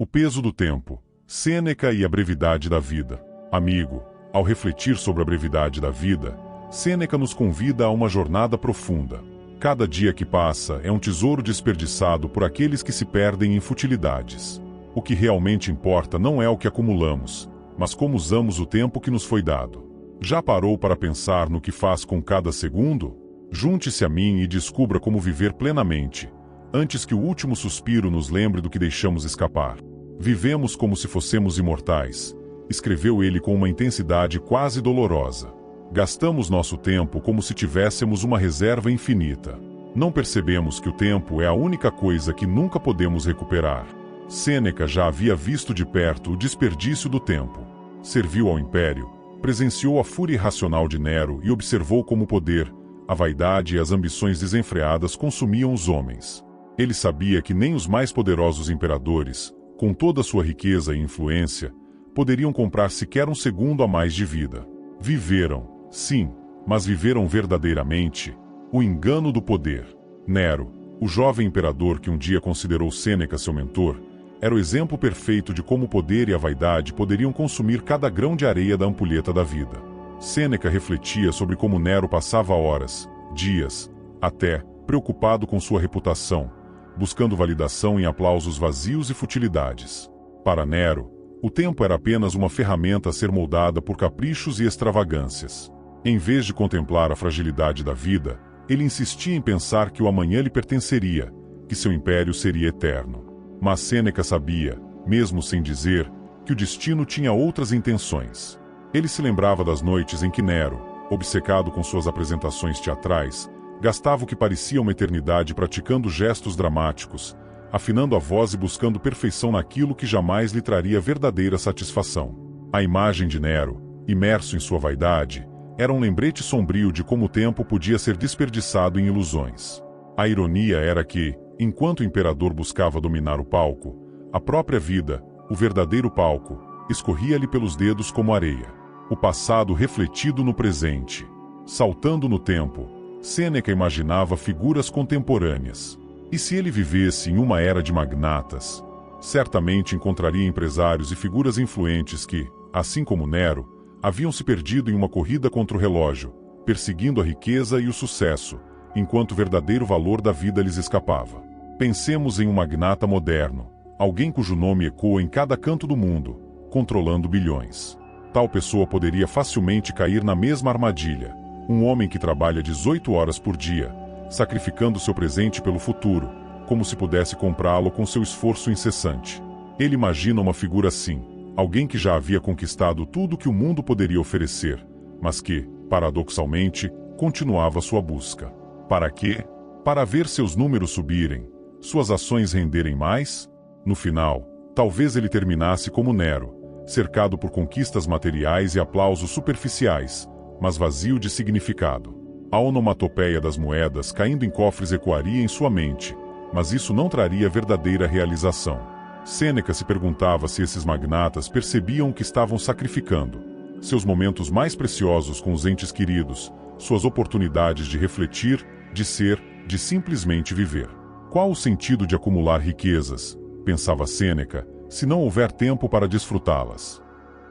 O peso do tempo, Sêneca e a brevidade da vida. Amigo, ao refletir sobre a brevidade da vida, Sêneca nos convida a uma jornada profunda. Cada dia que passa é um tesouro desperdiçado por aqueles que se perdem em futilidades. O que realmente importa não é o que acumulamos, mas como usamos o tempo que nos foi dado. Já parou para pensar no que faz com cada segundo? Junte-se a mim e descubra como viver plenamente, antes que o último suspiro nos lembre do que deixamos escapar. Vivemos como se fossemos imortais, escreveu ele com uma intensidade quase dolorosa. Gastamos nosso tempo como se tivéssemos uma reserva infinita. Não percebemos que o tempo é a única coisa que nunca podemos recuperar. Sêneca já havia visto de perto o desperdício do tempo. Serviu ao império, presenciou a fúria irracional de Nero e observou como o poder, a vaidade e as ambições desenfreadas consumiam os homens. Ele sabia que nem os mais poderosos imperadores, com toda sua riqueza e influência, poderiam comprar sequer um segundo a mais de vida. Viveram, sim, mas viveram verdadeiramente o engano do poder. Nero, o jovem imperador que um dia considerou Sêneca seu mentor, era o exemplo perfeito de como o poder e a vaidade poderiam consumir cada grão de areia da ampulheta da vida. Sêneca refletia sobre como Nero passava horas, dias, até, preocupado com sua reputação, buscando validação em aplausos vazios e futilidades. Para Nero, o tempo era apenas uma ferramenta a ser moldada por caprichos e extravagâncias. Em vez de contemplar a fragilidade da vida, ele insistia em pensar que o amanhã lhe pertenceria, que seu império seria eterno. Mas Sêneca sabia, mesmo sem dizer, que o destino tinha outras intenções. Ele se lembrava das noites em que Nero, obcecado com suas apresentações teatrais, gastava o que parecia uma eternidade praticando gestos dramáticos, afinando a voz e buscando perfeição naquilo que jamais lhe traria verdadeira satisfação. A imagem de Nero, imerso em sua vaidade, era um lembrete sombrio de como o tempo podia ser desperdiçado em ilusões. A ironia era que, enquanto o imperador buscava dominar o palco, a própria vida, o verdadeiro palco, escorria-lhe pelos dedos como areia. O passado refletido no presente. Saltando no tempo, Sêneca imaginava figuras contemporâneas. E se ele vivesse em uma era de magnatas, certamente encontraria empresários e figuras influentes que, assim como Nero, haviam se perdido em uma corrida contra o relógio, perseguindo a riqueza e o sucesso, enquanto o verdadeiro valor da vida lhes escapava. Pensemos em um magnata moderno, alguém cujo nome ecoa em cada canto do mundo, controlando bilhões. Tal pessoa poderia facilmente cair na mesma armadilha. Um homem que trabalha 18 horas por dia, sacrificando seu presente pelo futuro, como se pudesse comprá-lo com seu esforço incessante. Ele imagina uma figura assim, alguém que já havia conquistado tudo que o mundo poderia oferecer, mas que, paradoxalmente, continuava sua busca. Para quê? Para ver seus números subirem, suas ações renderem mais? No final, talvez ele terminasse como Nero, cercado por conquistas materiais e aplausos superficiais, mas vazio de significado. A onomatopeia das moedas caindo em cofres ecoaria em sua mente, mas isso não traria verdadeira realização. Sêneca se perguntava se esses magnatas percebiam o que estavam sacrificando, seus momentos mais preciosos com os entes queridos, suas oportunidades de refletir, de ser, de simplesmente viver. Qual o sentido de acumular riquezas, pensava Sêneca, se não houver tempo para desfrutá-las?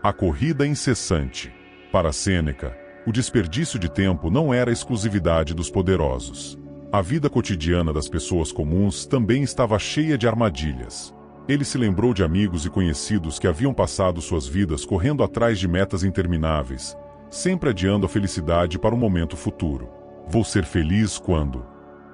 A corrida incessante. Para Sêneca, o desperdício de tempo não era a exclusividade dos poderosos. A vida cotidiana das pessoas comuns também estava cheia de armadilhas. Ele se lembrou de amigos e conhecidos que haviam passado suas vidas correndo atrás de metas intermináveis, sempre adiando a felicidade para um momento futuro. Vou ser feliz quando?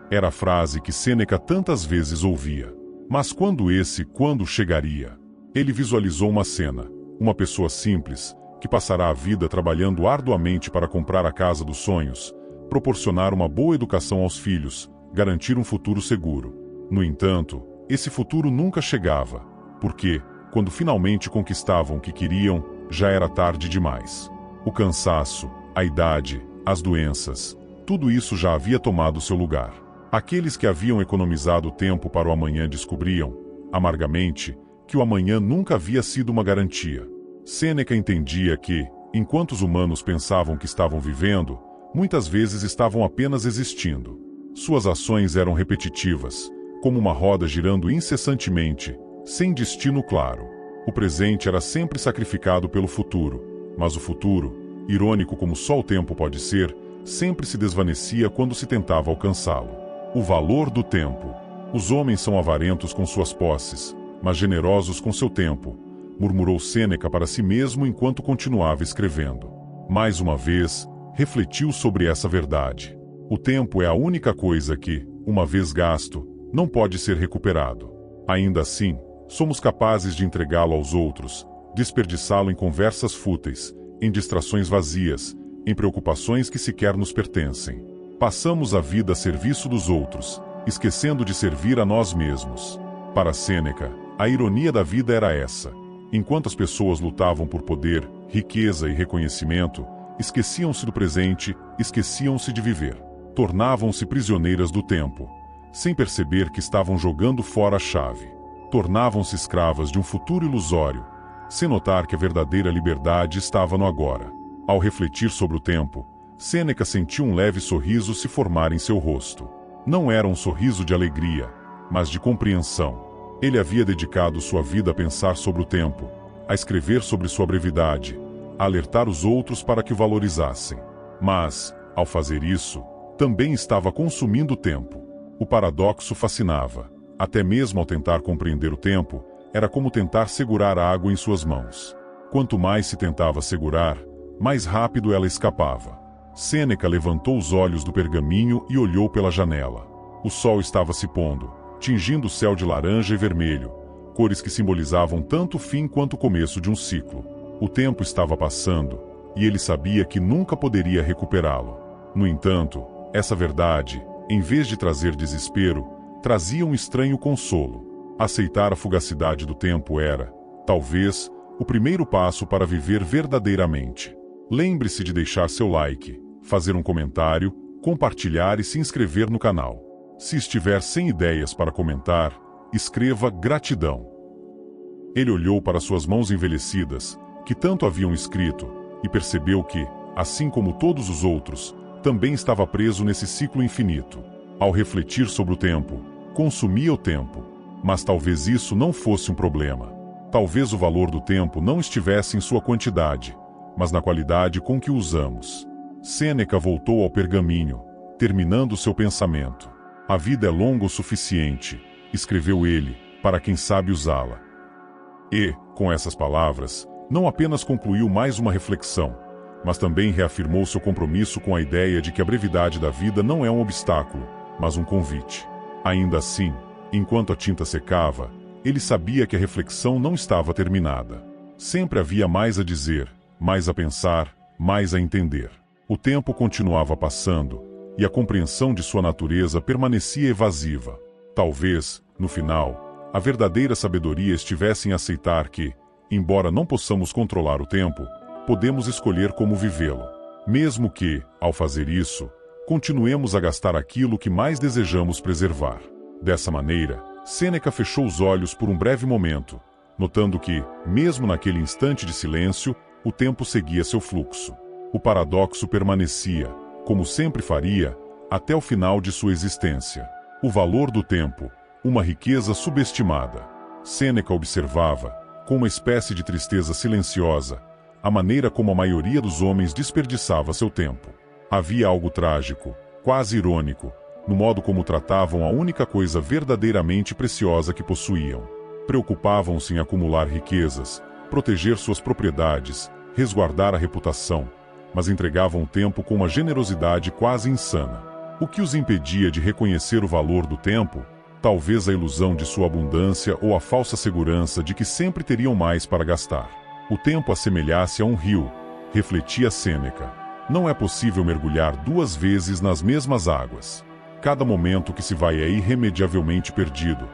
Era a frase que Sêneca tantas vezes ouvia. Mas quando chegaria? Ele visualizou uma cena, uma pessoa simples, que passará a vida trabalhando arduamente para comprar a casa dos sonhos, proporcionar uma boa educação aos filhos, garantir um futuro seguro. No entanto, esse futuro nunca chegava, porque, quando finalmente conquistavam o que queriam, já era tarde demais. O cansaço, a idade, as doenças, tudo isso já havia tomado seu lugar. Aqueles que haviam economizado tempo para o amanhã descobriam, amargamente, que o amanhã nunca havia sido uma garantia. Sêneca entendia que, enquanto os humanos pensavam que estavam vivendo, muitas vezes estavam apenas existindo. Suas ações eram repetitivas, como uma roda girando incessantemente, sem destino claro. O presente era sempre sacrificado pelo futuro, mas o futuro, irônico como só o tempo pode ser, sempre se desvanecia quando se tentava alcançá-lo. O valor do tempo. Os homens são avarentos com suas posses, mas generosos com seu tempo, murmurou Sêneca para si mesmo enquanto continuava escrevendo. Mais uma vez, refletiu sobre essa verdade. O tempo é a única coisa que, uma vez gasto, não pode ser recuperado. Ainda assim, somos capazes de entregá-lo aos outros, desperdiçá-lo em conversas fúteis, em distrações vazias, em preocupações que sequer nos pertencem. Passamos a vida a serviço dos outros, esquecendo de servir a nós mesmos. Para Sêneca, a ironia da vida era essa. Enquanto as pessoas lutavam por poder, riqueza e reconhecimento, esqueciam-se do presente, esqueciam-se de viver. Tornavam-se prisioneiras do tempo, sem perceber que estavam jogando fora a chave. Tornavam-se escravas de um futuro ilusório, sem notar que a verdadeira liberdade estava no agora. Ao refletir sobre o tempo, Sêneca sentiu um leve sorriso se formar em seu rosto. Não era um sorriso de alegria, mas de compreensão. Ele havia dedicado sua vida a pensar sobre o tempo, a escrever sobre sua brevidade, a alertar os outros para que o valorizassem. Mas, ao fazer isso, também estava consumindo tempo. O paradoxo fascinava. Até mesmo ao tentar compreender o tempo, era como tentar segurar a água em suas mãos. Quanto mais se tentava segurar, mais rápido ela escapava. Sêneca levantou os olhos do pergaminho e olhou pela janela. O sol estava se pondo, tingindo o céu de laranja e vermelho, cores que simbolizavam tanto o fim quanto o começo de um ciclo. O tempo estava passando, e ele sabia que nunca poderia recuperá-lo. No entanto, essa verdade, em vez de trazer desespero, trazia um estranho consolo. Aceitar a fugacidade do tempo era, talvez, o primeiro passo para viver verdadeiramente. Lembre-se de deixar seu like, fazer um comentário, compartilhar e se inscrever no canal. Se estiver sem ideias para comentar, escreva gratidão. Ele olhou para suas mãos envelhecidas, que tanto haviam escrito, e percebeu que, assim como todos os outros, também estava preso nesse ciclo infinito. Ao refletir sobre o tempo, consumia o tempo, mas talvez isso não fosse um problema. Talvez o valor do tempo não estivesse em sua quantidade, mas na qualidade com que o usamos. Sêneca voltou ao pergaminho, terminando seu pensamento. A vida é longa o suficiente, escreveu ele, para quem sabe usá-la. E, com essas palavras, não apenas concluiu mais uma reflexão, mas também reafirmou seu compromisso com a ideia de que a brevidade da vida não é um obstáculo, mas um convite. Ainda assim, enquanto a tinta secava, ele sabia que a reflexão não estava terminada. Sempre havia mais a dizer, mais a pensar, mais a entender. O tempo continuava passando, e a compreensão de sua natureza permanecia evasiva. Talvez, no final, a verdadeira sabedoria estivesse em aceitar que, embora não possamos controlar o tempo, podemos escolher como vivê-lo. Mesmo que, ao fazer isso, continuemos a gastar aquilo que mais desejamos preservar. Dessa maneira, Sêneca fechou os olhos por um breve momento, notando que, mesmo naquele instante de silêncio, o tempo seguia seu fluxo. O paradoxo permanecia, como sempre faria, até o final de sua existência. O valor do tempo, uma riqueza subestimada. Sêneca observava, com uma espécie de tristeza silenciosa, a maneira como a maioria dos homens desperdiçava seu tempo. Havia algo trágico, quase irônico, no modo como tratavam a única coisa verdadeiramente preciosa que possuíam. Preocupavam-se em acumular riquezas, proteger suas propriedades, resguardar a reputação, mas entregavam o tempo com uma generosidade quase insana. O que os impedia de reconhecer o valor do tempo? Talvez a ilusão de sua abundância ou a falsa segurança de que sempre teriam mais para gastar. O tempo assemelhasse a um rio, refletia Sêneca. Não é possível mergulhar duas vezes nas mesmas águas. Cada momento que se vai é irremediavelmente perdido,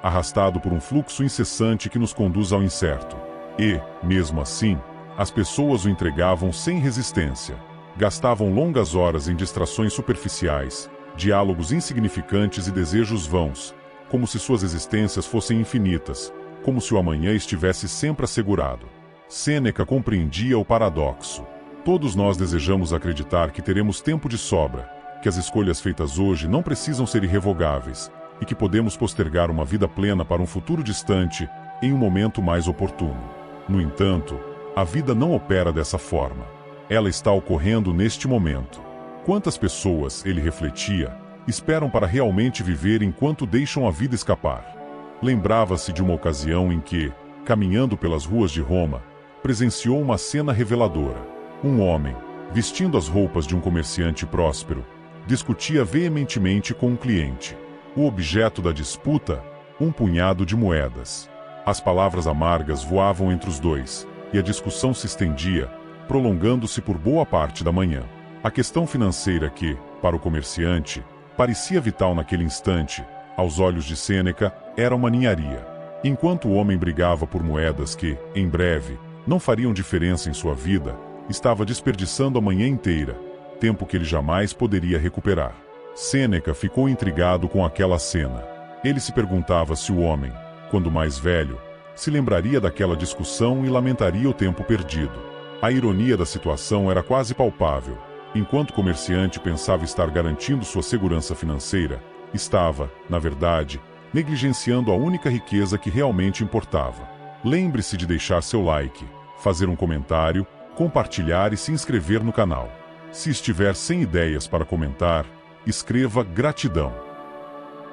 arrastado por um fluxo incessante que nos conduz ao incerto. E, mesmo assim, as pessoas o entregavam sem resistência. Gastavam longas horas em distrações superficiais, diálogos insignificantes e desejos vãos, como se suas existências fossem infinitas, como se o amanhã estivesse sempre assegurado. Sêneca compreendia o paradoxo. Todos nós desejamos acreditar que teremos tempo de sobra, que as escolhas feitas hoje não precisam ser irrevogáveis, e que podemos postergar uma vida plena para um futuro distante, em um momento mais oportuno. No entanto, a vida não opera dessa forma. Ela está ocorrendo neste momento. Quantas pessoas, ele refletia, esperam para realmente viver enquanto deixam a vida escapar? Lembrava-se de uma ocasião em que, caminhando pelas ruas de Roma, presenciou uma cena reveladora. Um homem, vestindo as roupas de um comerciante próspero, discutia veementemente com um cliente. O objeto da disputa, um punhado de moedas. As palavras amargas voavam entre os dois, e a discussão se estendia, prolongando-se por boa parte da manhã. A questão financeira que, para o comerciante, parecia vital naquele instante, aos olhos de Sêneca, era uma ninharia. Enquanto o homem brigava por moedas que, em breve, não fariam diferença em sua vida, estava desperdiçando a manhã inteira, tempo que ele jamais poderia recuperar. Sêneca ficou intrigado com aquela cena. Ele se perguntava se o homem, quando mais velho, se lembraria daquela discussão e lamentaria o tempo perdido. A ironia da situação era quase palpável. Enquanto o comerciante pensava estar garantindo sua segurança financeira, estava, na verdade, negligenciando a única riqueza que realmente importava. Lembre-se de deixar seu like, fazer um comentário, compartilhar e se inscrever no canal. Se estiver sem ideias para comentar, escreva gratidão.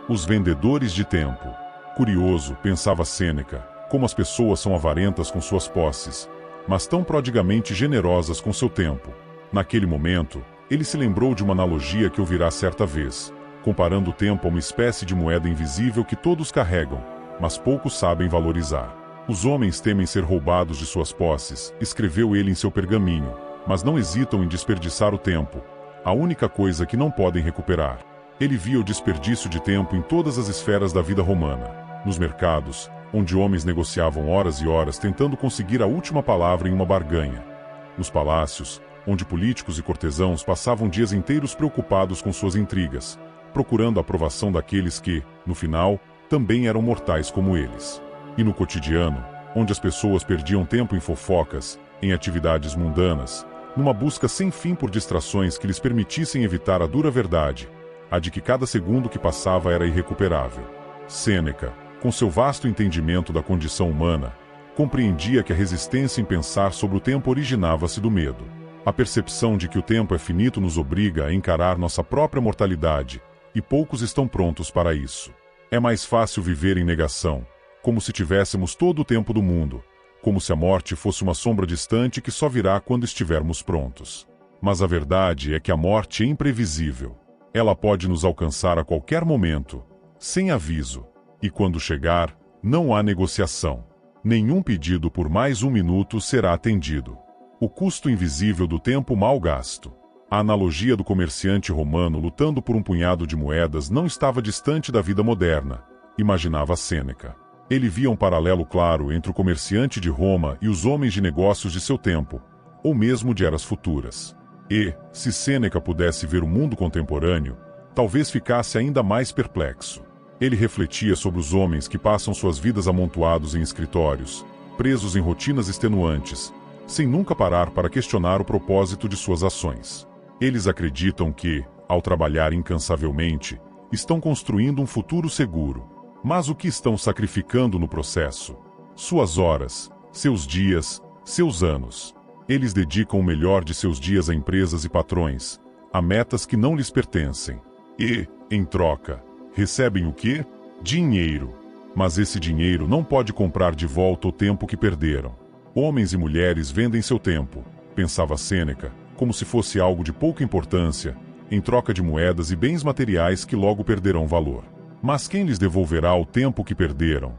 Os vendedores de tempo. Curioso, pensava Sêneca, como as pessoas são avarentas com suas posses, mas tão prodigamente generosas com seu tempo. Naquele momento, ele se lembrou de uma analogia que ouvirá certa vez, comparando o tempo a uma espécie de moeda invisível que todos carregam, mas poucos sabem valorizar. Os homens temem ser roubados de suas posses, escreveu ele em seu pergaminho, mas não hesitam em desperdiçar o tempo, a única coisa que não podem recuperar. Ele via o desperdício de tempo em todas as esferas da vida romana. Nos mercados, onde homens negociavam horas e horas tentando conseguir a última palavra em uma barganha. Nos palácios, onde políticos e cortesãos passavam dias inteiros preocupados com suas intrigas, procurando a aprovação daqueles que, no final, também eram mortais como eles. E no cotidiano, onde as pessoas perdiam tempo em fofocas, em atividades mundanas, numa busca sem fim por distrações que lhes permitissem evitar a dura verdade, a de que cada segundo que passava era irrecuperável. Sêneca, com seu vasto entendimento da condição humana, compreendia que a resistência em pensar sobre o tempo originava-se do medo. A percepção de que o tempo é finito nos obriga a encarar nossa própria mortalidade, e poucos estão prontos para isso. É mais fácil viver em negação, como se tivéssemos todo o tempo do mundo, como se a morte fosse uma sombra distante que só virá quando estivermos prontos. Mas a verdade é que a morte é imprevisível. Ela pode nos alcançar a qualquer momento, sem aviso, e quando chegar, não há negociação. Nenhum pedido por mais um minuto será atendido. O custo invisível do tempo mal gasto. A analogia do comerciante romano lutando por um punhado de moedas não estava distante da vida moderna, imaginava Sêneca. Ele via um paralelo claro entre o comerciante de Roma e os homens de negócios de seu tempo, ou mesmo de eras futuras. E, se Sêneca pudesse ver o mundo contemporâneo, talvez ficasse ainda mais perplexo. Ele refletia sobre os homens que passam suas vidas amontoados em escritórios, presos em rotinas extenuantes, sem nunca parar para questionar o propósito de suas ações. Eles acreditam que, ao trabalhar incansavelmente, estão construindo um futuro seguro. Mas o que estão sacrificando no processo? Suas horas, seus dias, seus anos. Eles dedicam o melhor de seus dias a empresas e patrões, a metas que não lhes pertencem. E, em troca, recebem o quê? Dinheiro. Mas esse dinheiro não pode comprar de volta o tempo que perderam. Homens e mulheres vendem seu tempo, pensava Sêneca, como se fosse algo de pouca importância, em troca de moedas e bens materiais que logo perderão valor. Mas quem lhes devolverá o tempo que perderam?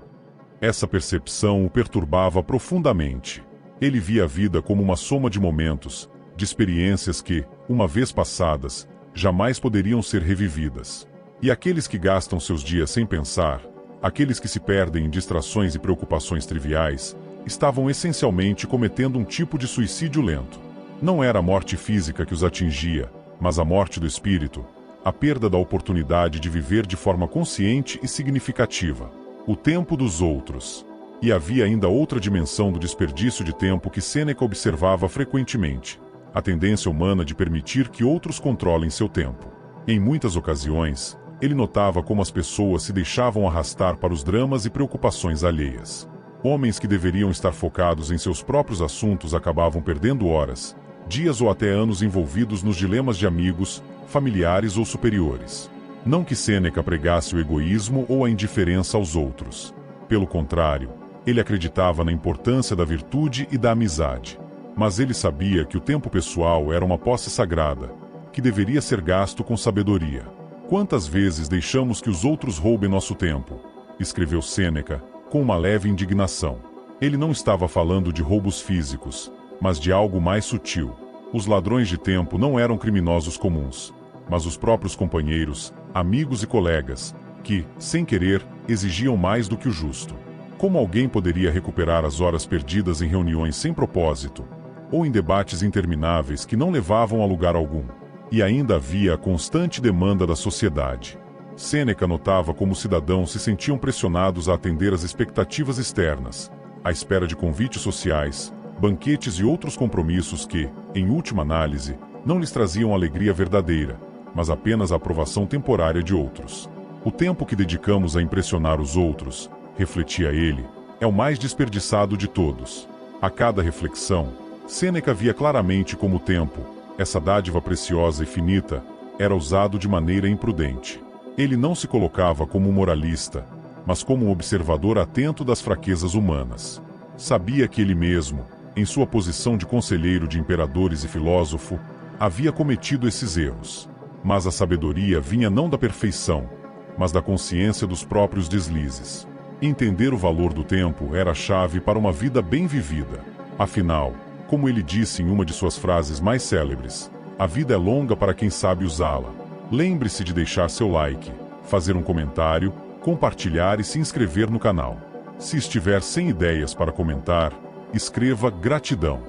Essa percepção o perturbava profundamente. Ele via a vida como uma soma de momentos, de experiências que, uma vez passadas, jamais poderiam ser revividas. E aqueles que gastam seus dias sem pensar, aqueles que se perdem em distrações e preocupações triviais, estavam essencialmente cometendo um tipo de suicídio lento. Não era a morte física que os atingia, mas a morte do espírito, a perda da oportunidade de viver de forma consciente e significativa. O tempo dos outros. E havia ainda outra dimensão do desperdício de tempo que Sêneca observava frequentemente: a tendência humana de permitir que outros controlem seu tempo. Em muitas ocasiões, ele notava como as pessoas se deixavam arrastar para os dramas e preocupações alheias. Homens que deveriam estar focados em seus próprios assuntos acabavam perdendo horas, dias ou até anos envolvidos nos dilemas de amigos, familiares ou superiores. Não que Sêneca pregasse o egoísmo ou a indiferença aos outros. Pelo contrário, ele acreditava na importância da virtude e da amizade. Mas ele sabia que o tempo pessoal era uma posse sagrada, que deveria ser gasto com sabedoria. Quantas vezes deixamos que os outros roubem nosso tempo? Escreveu Sêneca, com uma leve indignação. Ele não estava falando de roubos físicos, mas de algo mais sutil. Os ladrões de tempo não eram criminosos comuns, mas os próprios companheiros, amigos e colegas, que, sem querer, exigiam mais do que o justo. Como alguém poderia recuperar as horas perdidas em reuniões sem propósito, ou em debates intermináveis que não levavam a lugar algum? E ainda havia a constante demanda da sociedade. Sêneca notava como os cidadãos se sentiam pressionados a atender às expectativas externas, à espera de convites sociais, banquetes e outros compromissos que, em última análise, não lhes traziam alegria verdadeira, mas apenas a aprovação temporária de outros. O tempo que dedicamos a impressionar os outros, refletia ele, é o mais desperdiçado de todos. A cada reflexão, Sêneca via claramente como o tempo, essa dádiva preciosa e finita, era usado de maneira imprudente. Ele não se colocava como um moralista, mas como um observador atento das fraquezas humanas. Sabia que ele mesmo, em sua posição de conselheiro de imperadores e filósofo, havia cometido esses erros. Mas a sabedoria vinha não da perfeição, mas da consciência dos próprios deslizes. Entender o valor do tempo era a chave para uma vida bem vivida. Afinal, como ele disse em uma de suas frases mais célebres, a vida é longa para quem sabe usá-la. Lembre-se de deixar seu like, fazer um comentário, compartilhar e se inscrever no canal. Se estiver sem ideias para comentar, escreva gratidão.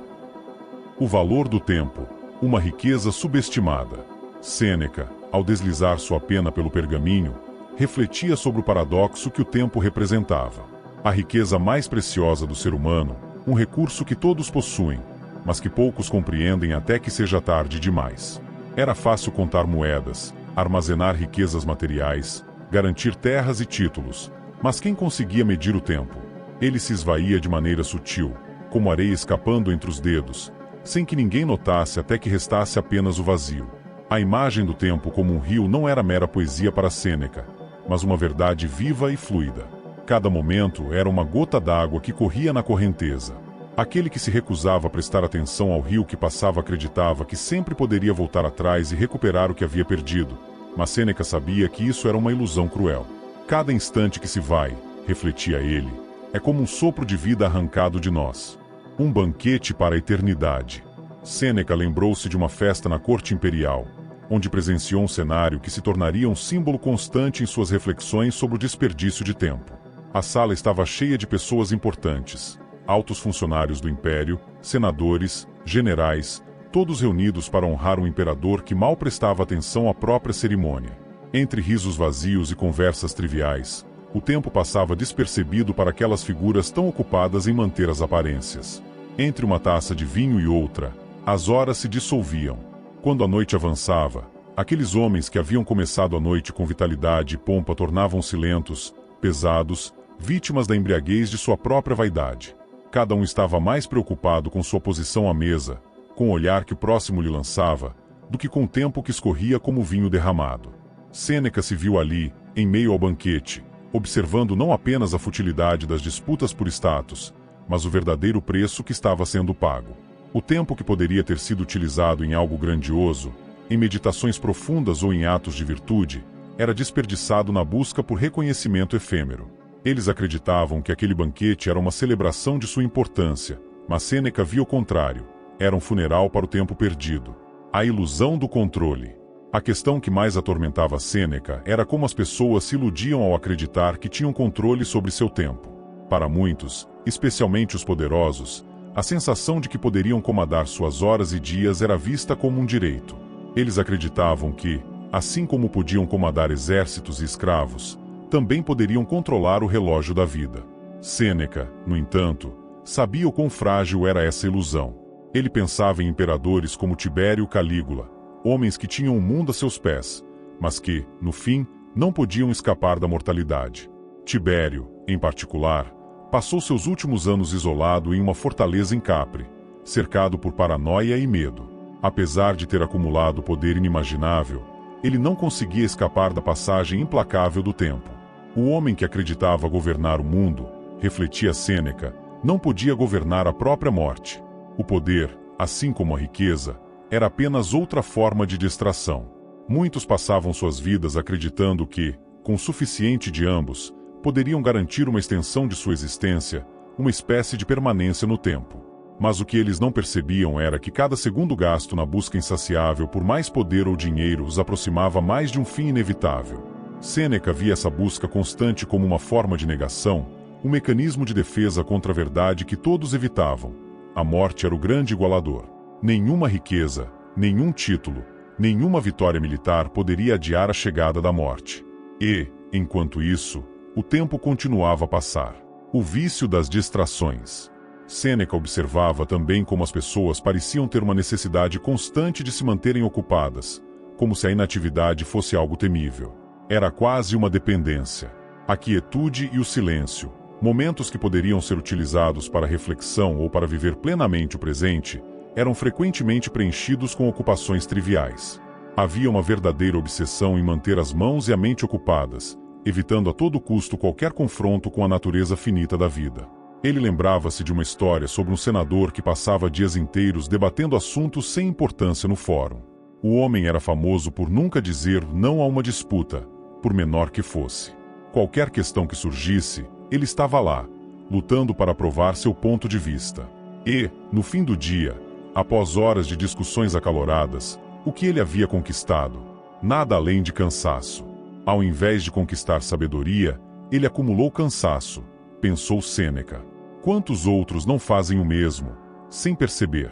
O valor do tempo, uma riqueza subestimada. Sêneca, ao deslizar sua pena pelo pergaminho, refletia sobre o paradoxo que o tempo representava. A riqueza mais preciosa do ser humano, um recurso que todos possuem, mas que poucos compreendem até que seja tarde demais. Era fácil contar moedas, armazenar riquezas materiais, garantir terras e títulos, mas quem conseguia medir o tempo? Ele se esvaía de maneira sutil, como areia escapando entre os dedos, sem que ninguém notasse até que restasse apenas o vazio. A imagem do tempo como um rio não era mera poesia para Sêneca, mas uma verdade viva e fluida. Cada momento era uma gota d'água que corria na correnteza. Aquele que se recusava a prestar atenção ao rio que passava acreditava que sempre poderia voltar atrás e recuperar o que havia perdido, mas Sêneca sabia que isso era uma ilusão cruel. Cada instante que se vai, refletia ele, é como um sopro de vida arrancado de nós. Um banquete para a eternidade. Sêneca lembrou-se de uma festa na corte imperial, onde presenciou um cenário que se tornaria um símbolo constante em suas reflexões sobre o desperdício de tempo. A sala estava cheia de pessoas importantes, altos funcionários do império, senadores, generais, todos reunidos para honrar um imperador que mal prestava atenção à própria cerimônia. Entre risos vazios e conversas triviais, o tempo passava despercebido para aquelas figuras tão ocupadas em manter as aparências. Entre uma taça de vinho e outra, as horas se dissolviam. Quando a noite avançava, aqueles homens que haviam começado a noite com vitalidade e pompa tornavam-se lentos, pesados, vítimas da embriaguez de sua própria vaidade. Cada um estava mais preocupado com sua posição à mesa, com o olhar que o próximo lhe lançava, do que com o tempo que escorria como vinho derramado. Sêneca se viu ali, em meio ao banquete, observando não apenas a futilidade das disputas por status, mas o verdadeiro preço que estava sendo pago. O tempo que poderia ter sido utilizado em algo grandioso, em meditações profundas ou em atos de virtude, era desperdiçado na busca por reconhecimento efêmero. Eles acreditavam que aquele banquete era uma celebração de sua importância, mas Sêneca via o contrário. Era um funeral para o tempo perdido. A ilusão do controle. A questão que mais atormentava Sêneca era como as pessoas se iludiam ao acreditar que tinham controle sobre seu tempo. Para muitos, especialmente os poderosos, a sensação de que poderiam comandar suas horas e dias era vista como um direito. Eles acreditavam que, assim como podiam comandar exércitos e escravos, também poderiam controlar o relógio da vida. Sêneca, no entanto, sabia o quão frágil era essa ilusão. Ele pensava em imperadores como Tibério e Calígula, homens que tinham o mundo a seus pés, mas que, no fim, não podiam escapar da mortalidade. Tibério, em particular, Passou seus últimos anos isolado em uma fortaleza em Capri, cercado por paranoia e medo. Apesar de ter acumulado poder inimaginável, ele não conseguia escapar da passagem implacável do tempo. O homem que acreditava governar o mundo, refletia Sêneca, não podia governar a própria morte. O poder, assim como a riqueza, era apenas outra forma de distração. Muitos passavam suas vidas acreditando que, com o suficiente de ambos, poderiam garantir uma extensão de sua existência, uma espécie de permanência no tempo. Mas o que eles não percebiam era que cada segundo gasto na busca insaciável por mais poder ou dinheiro os aproximava mais de um fim inevitável. Sêneca via essa busca constante como uma forma de negação, um mecanismo de defesa contra a verdade que todos evitavam. A morte era o grande igualador. Nenhuma riqueza, nenhum título, nenhuma vitória militar poderia adiar a chegada da morte. E, enquanto isso, o tempo continuava a passar. O vício das distrações. Sêneca observava também como as pessoas pareciam ter uma necessidade constante de se manterem ocupadas, como se a inatividade fosse algo temível. Era quase uma dependência. A quietude e o silêncio, momentos que poderiam ser utilizados para reflexão ou para viver plenamente o presente, eram frequentemente preenchidos com ocupações triviais. Havia uma verdadeira obsessão em manter as mãos e a mente ocupadas, evitando a todo custo qualquer confronto com a natureza finita da vida. Ele lembrava-se de uma história sobre um senador que passava dias inteiros debatendo assuntos sem importância no fórum. O homem era famoso por nunca dizer não a uma disputa, por menor que fosse. Qualquer questão que surgisse, ele estava lá, lutando para provar seu ponto de vista. E, no fim do dia, após horas de discussões acaloradas, o que ele havia conquistado? Nada além de cansaço. Ao invés de conquistar sabedoria, ele acumulou cansaço, pensou Sêneca. Quantos outros não fazem o mesmo, sem perceber?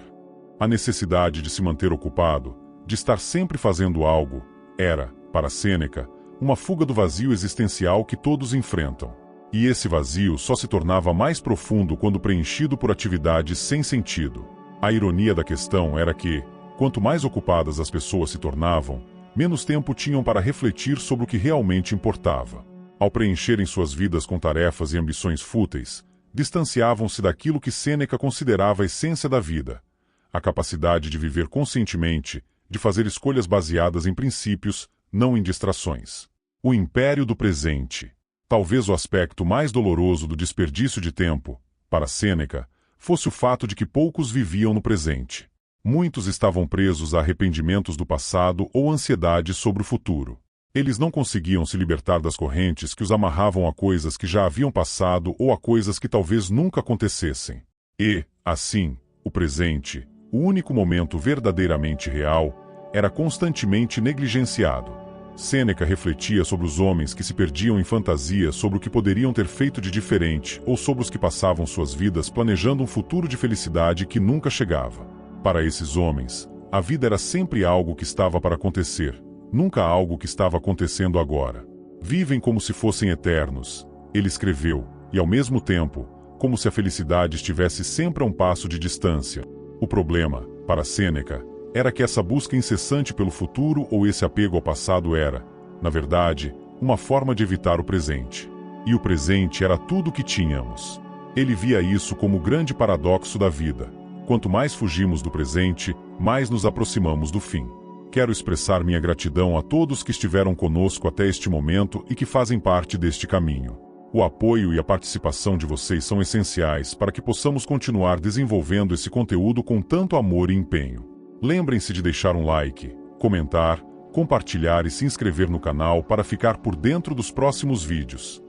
A necessidade de se manter ocupado, de estar sempre fazendo algo, era, para Sêneca, uma fuga do vazio existencial que todos enfrentam. E esse vazio só se tornava mais profundo quando preenchido por atividades sem sentido. A ironia da questão era que, quanto mais ocupadas as pessoas se tornavam, menos tempo tinham para refletir sobre o que realmente importava. Ao preencherem suas vidas com tarefas e ambições fúteis, distanciavam-se daquilo que Sêneca considerava a essência da vida, a capacidade de viver conscientemente, de fazer escolhas baseadas em princípios, não em distrações. O império do presente. Talvez o aspecto mais doloroso do desperdício de tempo, para Sêneca, fosse o fato de que poucos viviam no presente. Muitos estavam presos a arrependimentos do passado ou ansiedades sobre o futuro. Eles não conseguiam se libertar das correntes que os amarravam a coisas que já haviam passado ou a coisas que talvez nunca acontecessem. E, assim, o presente, o único momento verdadeiramente real, era constantemente negligenciado. Sêneca refletia sobre os homens que se perdiam em fantasias sobre o que poderiam ter feito de diferente ou sobre os que passavam suas vidas planejando um futuro de felicidade que nunca chegava. Para esses homens, a vida era sempre algo que estava para acontecer, nunca algo que estava acontecendo agora. Vivem como se fossem eternos, ele escreveu, e ao mesmo tempo, como se a felicidade estivesse sempre a um passo de distância. O problema, para Sêneca, era que essa busca incessante pelo futuro ou esse apego ao passado era, na verdade, uma forma de evitar o presente. E o presente era tudo o que tínhamos. Ele via isso como o grande paradoxo da vida. Quanto mais fugimos do presente, mais nos aproximamos do fim. Quero expressar minha gratidão a todos que estiveram conosco até este momento e que fazem parte deste caminho. O apoio e a participação de vocês são essenciais para que possamos continuar desenvolvendo esse conteúdo com tanto amor e empenho. Lembrem-se de deixar um like, comentar, compartilhar e se inscrever no canal para ficar por dentro dos próximos vídeos.